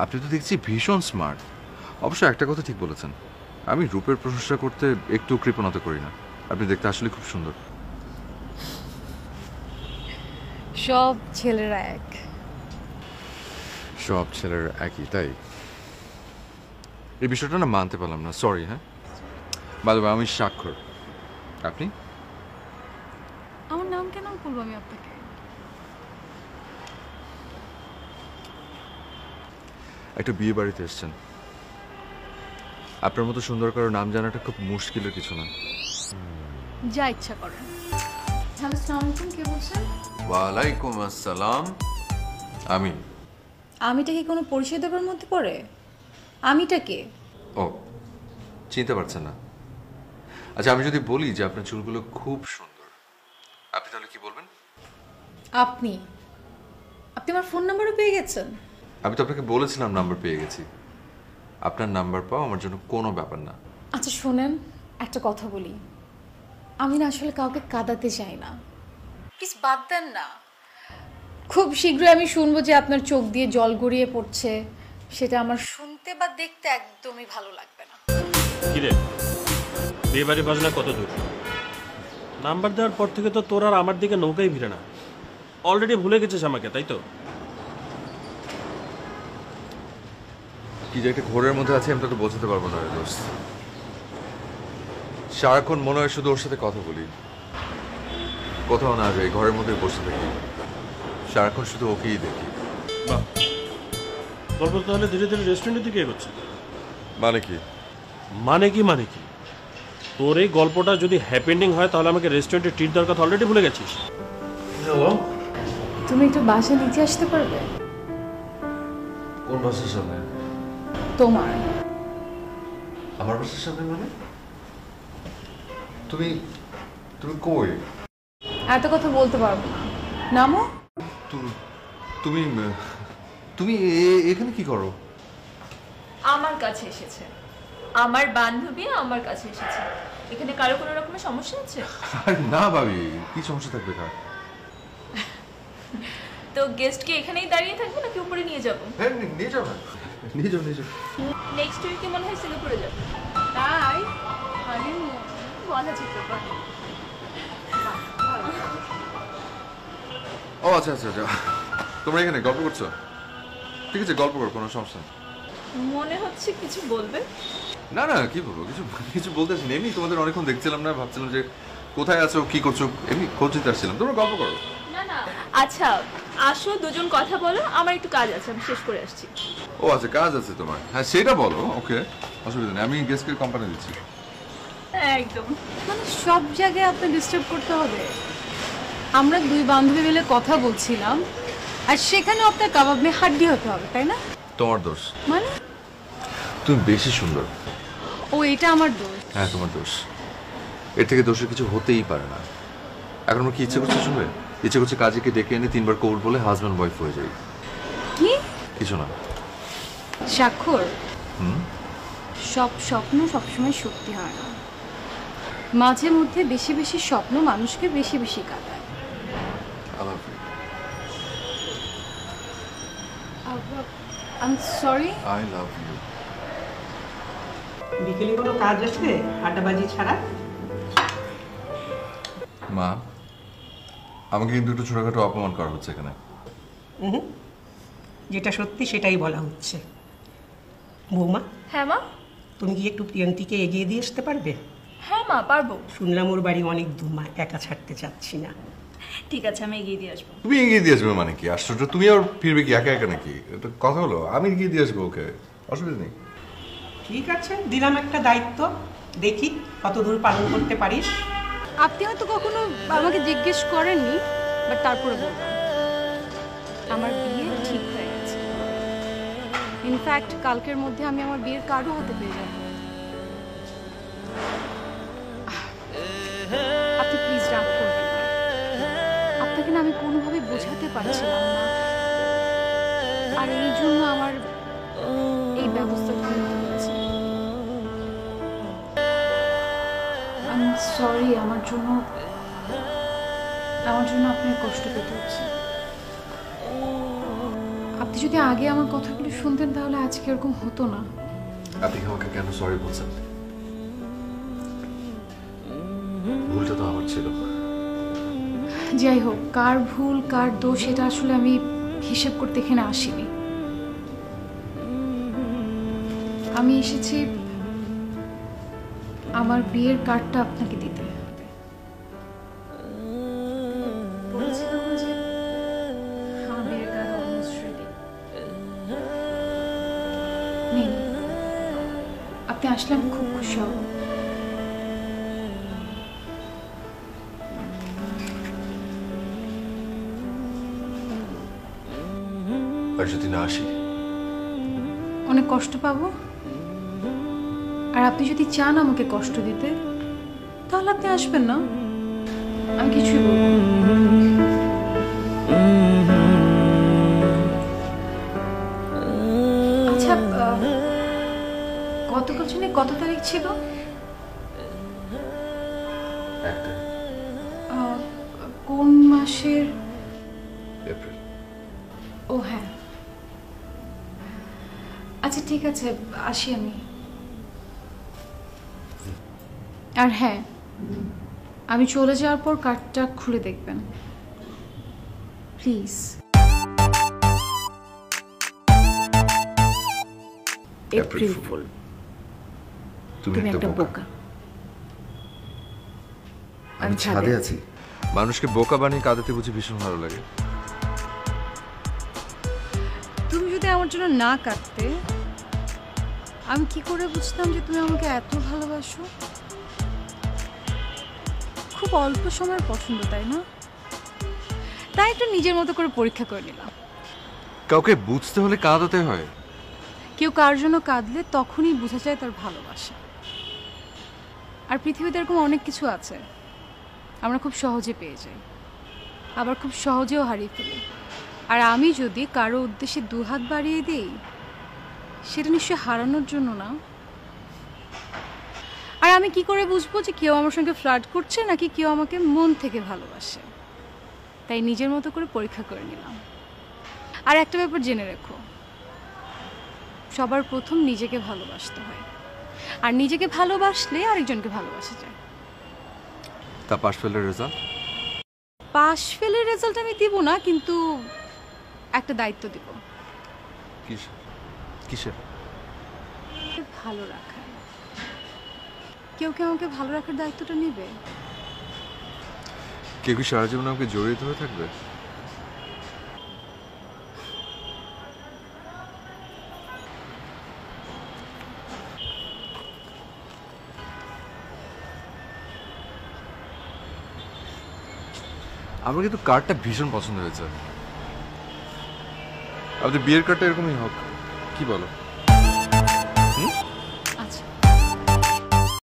আপনি তো দেখছি ভীষণ স্মার্ট। অবশ্য একটা কথা ঠিক বলেছেন, আমি রূপের প্রশংসা করতে একটু কৃপণতা করি না। আপনি দেখতে আসলে খুব সুন্দর। সব ছেলেরা এক। সব ছেলের একই, তাই? এই বিষয়টা না মানতে পারলাম না, সরি। হ্যাঁ, বাদ আমি স্বাক্ষর। আপনি? আমার নাম কেন বলবো আমি আপনাকে? একটা বিয়ে বাড়িতে এসেছেন, আপনার মতো সুন্দর কারো নাম জানাটা খুব মুশকিলের কিছু না। যা ইচ্ছা করেন। হ্যালো, আসসালামু আলাইকুম, কে বলছেন? ওয়ালাইকুম আসসালাম। আমি। আমিটা কি কোনো পরিচয় দেবার মধ্যে পড়ে? আমিটা কে? ও, চিনতে পারছেন না? আচ্ছা, আমি যদি বলি যে আপনার চুলগুলো খুব সুন্দর, আপনি তাহলে কি বলবেন? আপনি আপনি আমার ফোন নাম্বারও পেয়ে গেছেন? আমি তো আপনাকে বলেছিলাম নাম্বার পেয়ে গেছি। আপনার নাম্বার পাওয়া আমার জন্য কোনো ব্যাপার না। আচ্ছা শোনেন, একটা কথা বলি। আমি না আসলে কাউকে কাঁদাতে চাই না, প্লিজ বাদ দেন না। খুব শীঘ্রই আমি শুনবো যে আপনার চোখ দিয়ে জল গড়িয়ে পড়ছে, সেটা আমার শুনতে বা দেখতে একদমই ভালো লাগবে না। কিরে, বিয়ে বাড়ি বাজনা কত দূর? নাম্বার দেওয়ার পর থেকে তো তোর আর আমার দিকে নৌকাই ভিড়ে না। অলরেডি ভুলে গেছিস আমাকে, তাই তো? কি যে একটা ঘোরের মধ্যে আছে, আমি তো বোঝাতে পারবো না রে দোস্ত। সারাক্ষণ মনে হয় শুধু ওর সাথে কথা বলি, কোথাও না যাই, ঘরের মধ্যে বসে থাকি, সারাক্ষণ শুধু ওকেই দেখি। বাহ, গল্প তাহলে ধীরে ধীরে রেস্টুরেন্টের দিকে এগোচ্ছে। মানে কি? মানে কি তোর এই গল্পটা যদি হ্যাপি এন্ডিং হয় তাহলে আমাকে রেস্টুরেন্টে ট্রিট দেওয়ার কথা অলরেডি ভুলে গেছিস। হ্যালো, তুমি একটু বাসা নিচে আসতে পারবে? কোন বাসার সামনে? তোমার। আমার বাসার সামনে মানে? তুমি তুমি কই? এত কথা বলতে পারবো না, নামো। তুমি তুমি এখানে কি করো? আমার কাছে এসেছে, আমার বান্ধবী আমার কাছে এসেছে। এখানে কারো কোনো রকমের সমস্যা আছে? না ভাবি, কি সমস্যা থাকবে কার? তো গেস্ট কি এখানেই দাঁড়িয়ে থাকবে নাকি উপরে নিয়ে যাব? হ্যাঁ, নিয়ে যাও না, নিয়ে যাও। নেক্সট উইকে মনে হয় সিঙ্গাপুরে যাবে। তাই? হানিমুন বলা যেতে পারে। ও আচ্ছা আচ্ছা আচ্ছা, তোমরা এখানে গল্প করছো? ঠিক আছে, গল্প করো, কোনো সমস্যা নেই। মনে হচ্ছে কিছু বলবে। না না, কি বলবো, কিছু কিছু বলতেছি না, এমনি তোমাদের অনেকক্ষণ দেখছিলাম না, ভাবছিলাম যে কোথায় আছো, কি করছো, এমনি খোঁজ নিতে আসছিলাম। তোমরা গল্প করো। না না, আচ্ছা আসো, দুজন কথা বলো, আমার একটু কাজ আছে, আমি শেষ করে আসছি। ও আচ্ছা, কাজ আছে তোমার? হ্যাঁ, সেটা বলো। ওকে, অসুবিধা নেই, আমি গেস্টকে কোম্পানি দিচ্ছি। একদম, মানে সব জায়গায় আপনি ডিস্টার্ব করতে হবে? আমরা দুই বান্ধবী মিলে কথা বলছিলাম, আর সেখানে আপনার কাবাব মে হাড্ডি হতে হবে, তাই না? তোমার দোষ। মানে? তুমি বেশি সুন্দর। ও, এটা আমার দোষ? হ্যাঁ, তোমার দোষ। এর থেকে দোষের কিছু হতেই পারে না। এখন আমার কি ইচ্ছে করছে শুনবে? ইচ্ছে করছে কাজীকে ডেকে এনে 3 বার কবুল বলে হাজব্যান্ড ওয়াইফ হয়ে যাই। কি? কিছু না। স্বাক্ষর, সব স্বপ্ন সবসময় সত্যি হয় না। মাঝে মধ্যে বেশি বেশি স্বপ্ন মানুষকে বেশি বেশি কাঁদায়। I'm sorry. I love you. বিকেলে কোনো কাজ আছে আড্ডাবাজি ছাড়া? মা, আমাকে কিন্তু একটু ছোটখাটো অপমান করা হচ্ছে এখানে। যেটা সত্যি সেটাই বলা হচ্ছে। বৌমা, হ্যাঁ মা। তুমি কি একটু প্রিয়ন্তীকে এগিয়ে দিয়ে আসতে পারবে? হ্যাঁ মা, পারবো। শুনলাম ওর বাড়ি অনেক দূর, মা একা ছাড়তে চাচ্ছি না। ঠিক আছে, আমি এগিয়ে দিয়ে আসবো। তুমি এগিয়ে দিয়ে আসবে মানে কি? আশ্চর্য, তুমি আর ফিরবে কি একা একা নাকি? এটা কথা হলো? আমি এগিয়ে দিয়ে আসবো ওকে, অসুবিধা নেই। ঠিক আছে, দিলাম একটা দায়িত্ব, দেখি কত দূর পালন করতে পারিস। আপনি হয়তো কখনো আমাকে জিজ্ঞেস করেননি, বাট তারপরে বললাম, আমার বিয়ে ঠিক হয়ে গেছে। ইনফ্যাক্ট কালকের মধ্যে আমি আমার বিয়ের কার্ডও হাতে পেয়ে যাব। আপনি প্লিজ রাগ করবেন না। আপনাকে না আমি কোনোভাবে বোঝাতে পারছিলাম না, আর এই জন্য আমার এই ব্যবস্থাটা নিতে হয়েছে। আমি সরি, আমার জন্য আপনার কষ্ট পেতে হচ্ছে। আপনি আপনি যদি আগে আমার কথাগুলো শুনতেন তাহলে আজকে এরকম হতো না। আপনি কি আমাকে কেন সরি বলছেন? ভুলটা তো আমার ছিল। যাই হোক, কার ভুল কার দোষ এটা আসলে আমি হিসেব করতে এখানে আসিনি। আমি এসেছি আমার বিয়ের কার্ডটা আপনাকে দিতে। বলছিলাম যে আমার বিয়ের কার্ড অলমোস্ট রেডি। নিন, আপনি আসলে আমি খুব খুশি হব। আর যদি না আসি? অনেক কষ্ট পাবো। আর আপনি যদি চান আমাকে কষ্ট দিতে তাহলে আপনি আসবেন না, আমি কিছুই বলবো না। আচ্ছা, গতকাল শুনে কত তারিখ ছিল? একটা কোন মাসের? এপ্রিল। ও হ্যাঁ, আচ্ছা ঠিক আছে, আসি আমি। আর হ্যাঁ, আমি চলে যাওয়ার পর কার্ডটা খুলে দেখবেন প্লিজ। April fool. তুমি তুমি একটা একটা বোকা। বোকা। আমি ছাদে আছি। মানুষকে বোকা বানিয়ে কাঁদাতে বুঝি ভীষণ ভালো লাগে। তুমি যদি আমার জন্য না কাঁদতে আমি কি করে বুঝতাম যে তুমি আমাকে এত ভালোবাসো? খুব অল্প সময়ের পছন্দ, তাই না? তাই একটু নিজের মতো করে পরীক্ষা করে নিলাম। কাউকে বুঝতে হলে কাঁদাতে হয়। কেউ কার জন্য কাঁদলে তখনই বোঝা যায় তার ভালোবাসা। আর পৃথিবীতে এরকম অনেক কিছু আছে আমরা খুব সহজে পেয়ে যাই, আবার খুব সহজেও হারিয়ে ফেলি। আর আমি যদি কারো উদ্দেশ্যে দুহাত বাড়িয়ে দিই সেটা নিশ্চয়ই হারানোর জন্য না। আর আমি কি করে বুঝবো যে কেউ আমার সঙ্গে ফ্লার্ট করছে নাকি কেউ আমাকে মন থেকে ভালোবাসে? তাই নিজের মতো করে পরীক্ষা করে নিলাম। আর একটা ব্যাপার জেনে রেখো, সবার প্রথম নিজেকে ভালোবাসতে হয়, আর নিজেকে ভালোবাসলে আরেকজনকে ভালোবাসা যায়। তা পাশ ফেলের রেজাল্ট? পাশ ফেলের রেজাল্ট আমি দিব না, কিন্তু একটা দায়িত্ব দিব। কিসের? কিসের? ভালো রাখা। কেউ কি আমাকে ভালো রাখার দায়িত্বটা নেবে? কেউ কি সারা জীবন আমাকে জড়িয়ে ধরে থাকবে? আমার কিন্তু কার্ডটা ভীষণ পছন্দ হয়েছে। আমাদের বিয়ের কার্ডটা এরকমই হোক, কি বলো?